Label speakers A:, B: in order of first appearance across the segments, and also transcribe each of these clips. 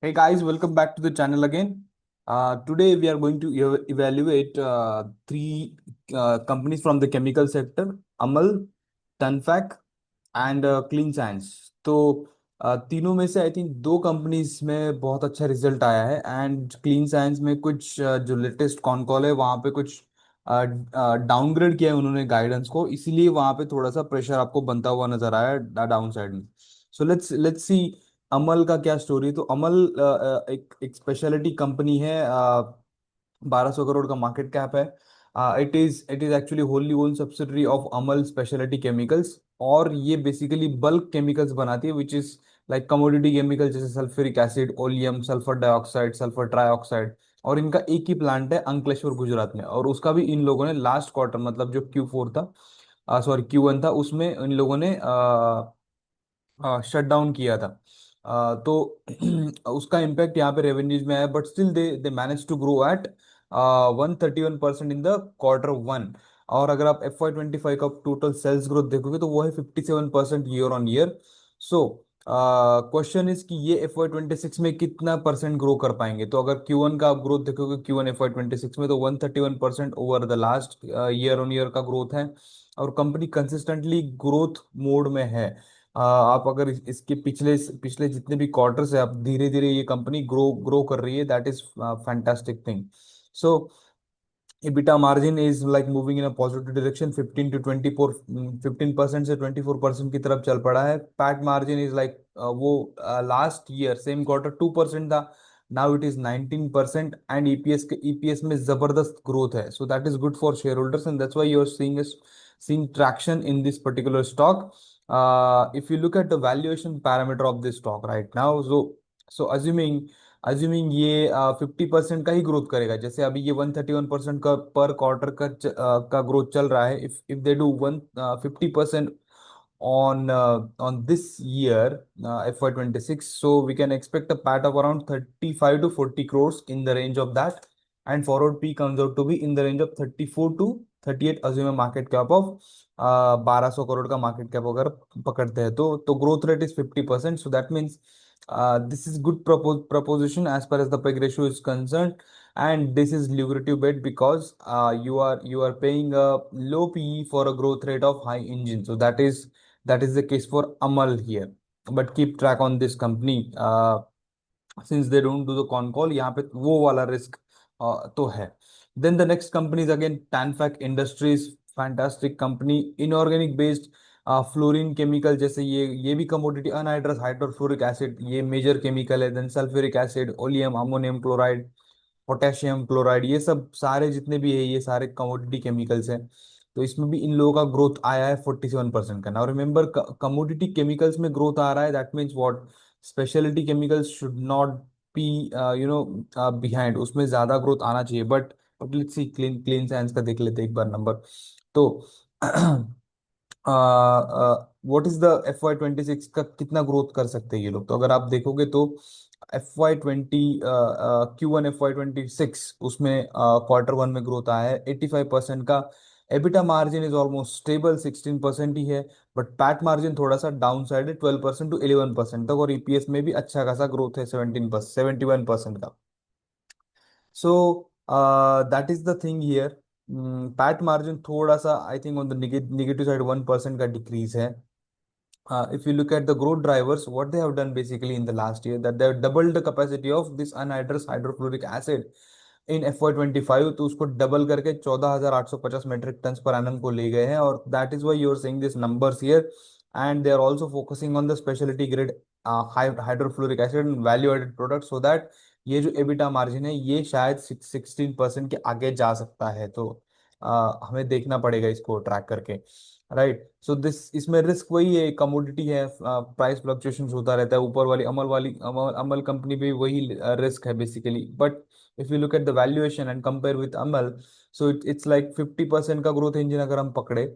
A: Hey guys, welcome back to the channel again. Today we are going to evaluate three companies from the chemical sector: Amal, Tanfac and clean science. तो तीनों में से I think दो companies में बहुत अच्छा result आया है, एंड क्लीन साइंस में कुछ जो लेटेस्ट कॉन कॉल है वहाँ पे कुछ डाउनग्रेड किया है उन्होंने गाइडेंस को, इसीलिए वहाँ पे थोड़ा सा प्रेशर आपको बनता हुआ नजर आया डाउन साइड में। सो लेट्स सी अमल का क्या स्टोरी है। तो अमल एक स्पेशलिटी कंपनी है, 1200 करोड़ का मार्केट कैप है। It is actually wholly own subsidiary of Amal speciality chemicals, और ये बेसिकली बल्क केमिकल्स बनाती है which is like commodity chemical, जैसे sulphuric acid, oleum, sulphur dioxide, sulphur trioxide. और इनका एक ही प्लांट है अंकलेश्वर गुजरात में, और उसका भी इन लोगों ने लास्ट क्वार्टर मतलब जो Q4 था, सॉरी Q1 था, उसमें इन लोगों ने शट डाउन किया था। तो उसका इम्पैक्ट यहाँ पे रेवेन्यूज में आया, but still they manage to grow at 131% in the Q1। और अगर आप FY25 का टोटल सेल्स ग्रोथ देखोगे तो वो है 57% year on year. So question is कि ये FY26 में कितना परसेंट ग्रो कर पाएंगे। तो अगर Q1 का आप ग्रोथ देखोगे, Q1 FY26 में, तो 131% over the last year on year का ग्रोथ है, और कंपनी कंसिस्टेंटली ग्रोथ मोड में है। आप अगर इसके पिछले पिछले जितने भी क्वार्टर्स है, आप धीरे धीरे ये कंपनी ग्रो ग्रो कर रही है, that is fantastic thing. So EBITDA margin is like moving in a positive direction, 15 to 24, 15% से 24% की तरफ चल पड़ा है। पैट मार्जिन इज लाइक वो लास्ट ईयर सेम क्वार्टर 2% था, now it is 19%। And EPS में जबरदस्त ग्रोथ है, so that is good for shareholders, and that's why you are seeing traction in this particular stock. If you look at the valuation parameter of this stock right now, so assuming ये 50% का ही growth करेगा, जैसे अभी ये 131% का पर quarter का growth चल रहा है। If they do 50% on this year, FY26, so we can expect a PAT of around 35 to 40 crores in the range of that, and forward P comes out to be in the range of 34 to 38, assume a market cap of 1200 crore का market cap अगर पकड़ते हैं तो growth rate is 50%। So that means this is good proposition as far as the PEG ratio is concerned, and this is lucrative bet because you are paying a low PE for a growth rate of high engine. So that is the case for Amal here. But keep track on this company, since they don't do the con call, यहाँ पे वो वाला risk तो है। Then the next company is again Tanfac industries, fantastic company, inorganic based fluorine chemical, जैसे ये भी commodity, anhydrous hydrofluoric acid, ये मेजर केमिकल है। Then sulphuric acid, oleum, ammonium chloride, potassium chloride, ये सब सारे जितने भी है ये सारे कमोडिटी केमिकल्स हैं। तो इसमें भी इन लोगों का ग्रोथ आया है 47% का। नाउ रिमेंबर, कमोडिटी केमिकल्स में ग्रोथ आ रहा है, that means what, speciality chemicals should not be behind, उसमें ज्यादा ग्रोथ आना चाहिए। But let's see clean clean science का देख लेते हैं एक बार नंबर। तो व्हाट इज द FY26 का कितना ग्रोथ कर सकते हैं ये लोग। तो अगर आप देखोगे तो FY20 Q1 FY26 उसमें Q1 में ग्रोथ आया है 85% का। EBITDA margin is almost stable, 16% ही है। बट पैट मार्जिन थोड़ा सा डाउन साइड है, 12% to 11% तक, और ईपीएस में भी अच्छा खासा ग्रोथ है, 71% का। सो that is the thing here. PAT margin थोड़ा सा I think on the negative side, 1% का डिक्रीज है। If you look at the growth drivers, what they have done basically in the last year, that they have doubled the capacity of this anhydrous hydrofluoric acid in FY25, तो उसको double करके 14,850 metric ton per annum को ले गए हैं, और that is why you are seeing this numbers here. And they are also focusing on the speciality grade hydrofluoric acid and value added product, so that ये जो EBITDA margin है ये शायद 16% के आगे जा सकता है। तो हमें देखना पड़ेगा इसको ट्रैक करके, राइट। सो दिस इसमें रिस्क वही है, कमोडिटी है, प्राइस फ्लक्चुएशंस होता रहता है। ऊपर वाली अमल कंपनी पे वही रिस्क है basically. But if you look at the valuation and compare with Amal, so it's like 50% का ग्रोथ इंजन अगर हम पकड़े,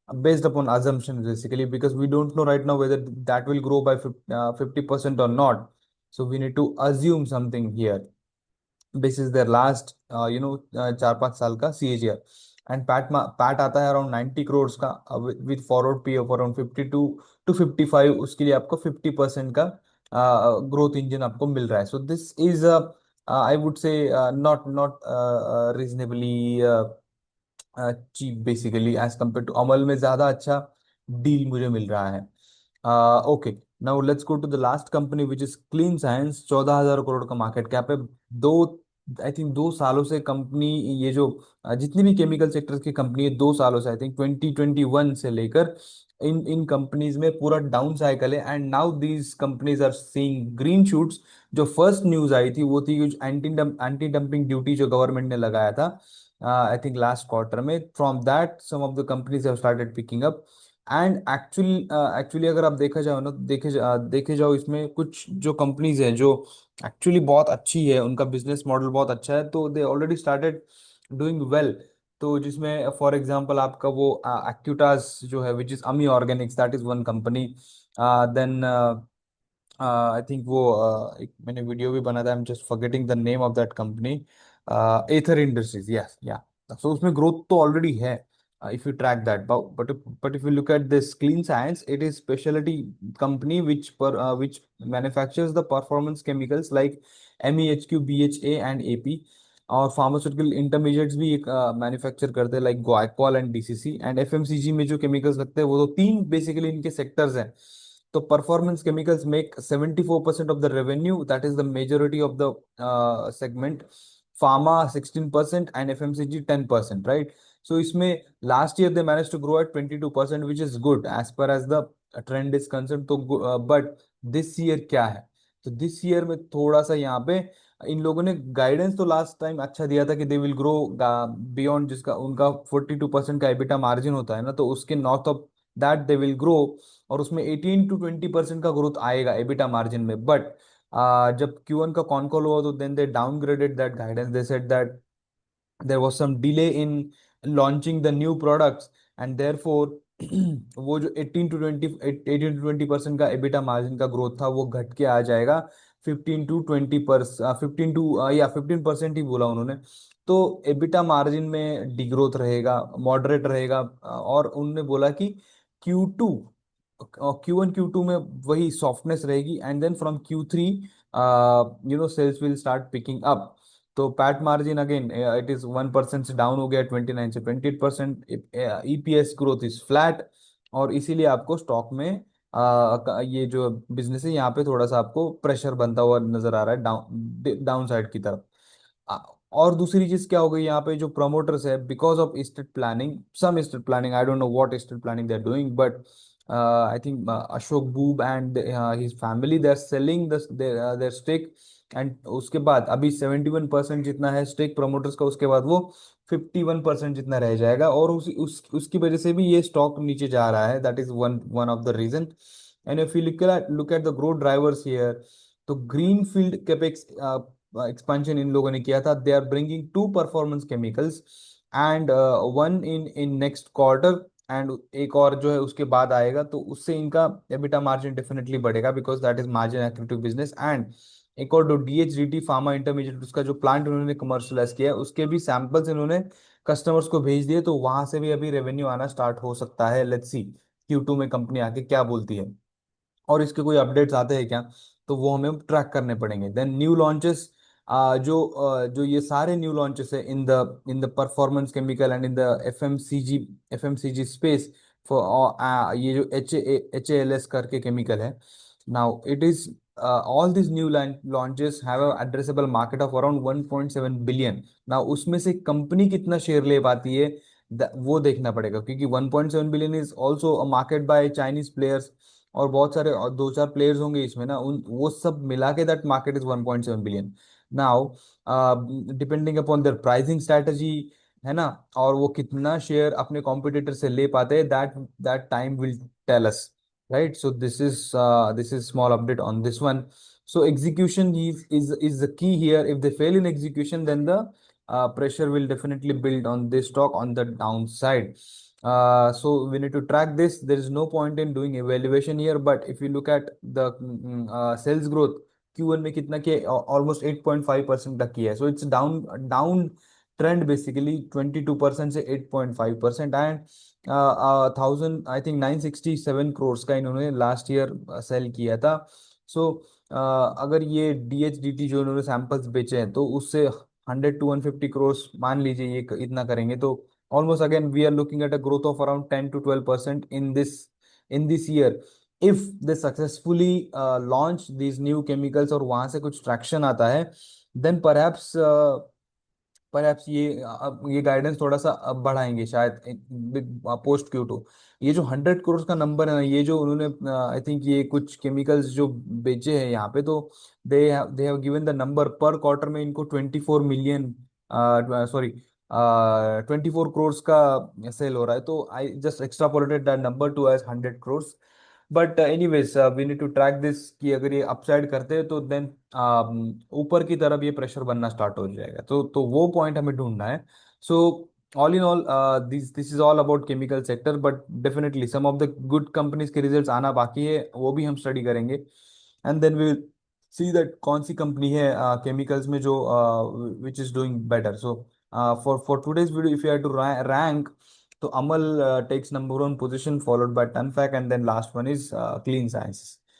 A: based upon assumptions basically, because we don't know right now whether that will grow by 50% or not. So we need to assume something here. This is their last 4-5 साल का CAGR, and PAT आता है around 90 crore का, with forward P of around 52 to 55, उसके लिए आपको 50% का growth engine आपको मिल रहा है. So this is I would say not not reasonably cheap basically as compared to Amal में ज्यादा अच्छा डील मुझे मिल रहा है. Okay, now let's go to the last company which is clean science. 14,000 crore का मार्केट कैप है. दो आई थिंक 2 सालों से कंपनी, ये जो जितनी भी केमिकल सेक्टर की कंपनी है, 2 सालों से, आई थिंक 2021 से लेकर इन इन कंपनीज में पूरा डाउन साइकिल है. And now these companies are seeing green shoots. जो फर्स्ट न्यूज आई थी वो थी एंटी डंपिंग ड्यूटी जो गवर्नमेंट ने लगाया था, आई थिंक लास्ट क्वार्टर में. From that some of the companies have started picking up. And actually अगर आप देखा जाओ ना, देखे जाओ इसमें कुछ जो कंपनीज हैं जो एक्चुअली बहुत अच्छी है, उनका बिजनेस मॉडल बहुत अच्छा है, तो they already started doing well. तो जिसमें फॉर एग्जांपल आपका वो एक्यूटास जो है which is Ami Organics, that is one company. Then I think वो एक मैंने वीडियो भी बना था, I am just forgetting the name of that company. Aether Industries, yes yeah. So उसमें ग्रोथ तो ऑलरेडी है if you track that, but if you look at this clean science, it is specialty company which manufactures the performance chemicals like MEHQ, BHA and AP. और pharmaceutical intermediates भी एक manufacture करते हैं like guaiacol and DCC. And FMCG में जो chemicals लगते हैं वो तो तीन बेसिकली इनके सेक्टर्स हैं. तो performance chemicals make 74% of the revenue, that is the majority of the segment. Pharma 16% and FMCG 10%, right. So इसमें last year they manage to grow at 22%, which is good as per as the trend is concern. तो but this year क्या है, तो this year में थोड़ा सा यहाँ पे इन लोगों ने गाइडेंस तो लास्ट टाइम अच्छा दिया था कि दे विल ग्रो बियॉन्ड, जिसका उनका 42% का एबिटा मार्जिन होता है ना, तो उसके north of that they will grow. और उसमें 18 to 20% का ग्रोथ आएगा एबिटा मार्जिन में. बट जब Q1 का कॉन कॉल हुआ तो then they downgraded that guidance. They said that there was some delay in launching the new products, and therefore वो जो 18 to 20% का एबिटा मार्जिन का ग्रोथ था वो घट के आ जाएगा 15 to 20%, 15% ही बोला उन्होंने. तो एबिटा मार्जिन में डिग्रोथ रहेगा, मॉडरेट रहेगा. और उन्होंने बोला कि Q2, Q1 Q2 में वही सॉफ्टनेस रहेगी. And then from Q3 sales will start picking up. तो PAT margin again it is 1% से डाउन हो गया 29 से 28%. EPS growth is flat. और इसीलिए आपको स्टॉक में ये जो बिजनेस है यहाँ पे थोड़ा सा आपको प्रेशर बनता हुआ नजर आ रहा है डाउन साइड की तरफ. आ, और दूसरी चीज क्या हो गई यहाँ पे, जो प्रमोटर्स है, because of estate planning, some estate planning, I don't know what estate planning they are doing, but I think Ashok Boob and his family they are selling their stake. And उसके बाद अभी 71% जितना है स्टेक प्रमोटर्स का, उसके बाद वो 51% जितना रह जाएगा. और उसकी वजह से भी ये स्टॉक नीचे जा रहा है. That is one one of the reason. And if you look at the growth drivers here, तो ग्रीन फील्ड कैपेक्स एक्सपेंशन इन लोगों ने किया था. They are bringing 2 performance chemicals and one in next quarter. एंड एक और जो है उसके बाद आएगा, तो उससे इनका एबिटा मार्जिन डेफिनेटली बढ़ेगा because that is margin active business. And एक और जो DHDT फार्मा इंटरमीडिएट, उसका जो प्लांट उन्होंने कमर्शलाइज किया है, उसके भी सैंपल्स इन्होंने कस्टमर्स को भेज दिए. तो वहां से भी अभी रेवेन्यू आना स्टार्ट हो सकता है. लेट्स सी Q2 में कंपनी आके क्या बोलती है, और इसके कोई अपडेट्स आते हैं क्या, तो वो हमें ट्रैक करने पड़ेंगे. देन न्यू लॉन्चेस, जो ये सारे न्यू लॉन्चेस है in the performance chemical and in the FMCG space for ये जो HALS करके केमिकल है. Now it is all this new launches have a addressable market of around 1.7 billion. Now उसमें से कंपनी कितना शेयर ले पाती है, वो देखना पड़ेगा, क्योंकि 1.7 billion is also a market by Chinese players. और बहुत सारे और दो चार प्लेयर्स होंगे इसमें ना, उन वो सब मिला के that market is 1.7 billion. Now depending upon their pricing strategy, है ना, और वो कितना शेयर अपने कॉम्पिटिटर से ले पाते हैं, that that time will tell us, right. So this is small update on this one. So execution is the key here. If they fail in execution, then the pressure will definitely build on this stock on the downside. So we need to track this. There is no point in doing evaluation here. But if you look at the sales growth, Q1 में कितना किया, almost 8.5% तक किया है. So it's down down trend basically 22% से 8.5%. And 1000 I think 967 crore का इन्होंने last year cell किया था. सो अगर ये DHDT जो इन्होंने सैंपल्स बेचे हैं तो उससे 100 to 150 करोड़ मान लीजिए ये इतना करेंगे तो almost again we are looking at a growth of around 10 to 12% in this year, if they successfully launch these new chemicals और वहां से कुछ ट्रैक्शन आता है, देन परहैप्स ये गाइडेंस थोड़ा सा अब बढ़ाएंगे शायद पोस्ट Q2। ये जो 100 करोड़ का नंबर है ना, ये जो उन्होंने आई थिंक ये कुछ केमिकल्स जो बेचे हैं यहाँ पे, तो they have given the number पर क्वार्टर में इनको 24 मिलियन, सॉरी 24 करोड़ का सेल हो रहा है। तो I just extrapolated that number to as 100 crore. But anyways we need to track this कि अगर ये अपसाइड करते हैं तो देन ऊपर की तरफ ये प्रेशर बनना स्टार्ट हो जाएगा, तो वो पॉइंट हमें ढूंढना है। So all in all this is all about chemical sector, but definitely some of the good companies के रिजल्ट्स आना बाकी है, वो भी हम स्टडी करेंगे। And then we see that कौन सी कंपनी है केमिकल्स में जो which is doing better. So for today's video if you have to rank, तो Amal takes number one position, followed by Tunfac, and then last one is Clean Sciences.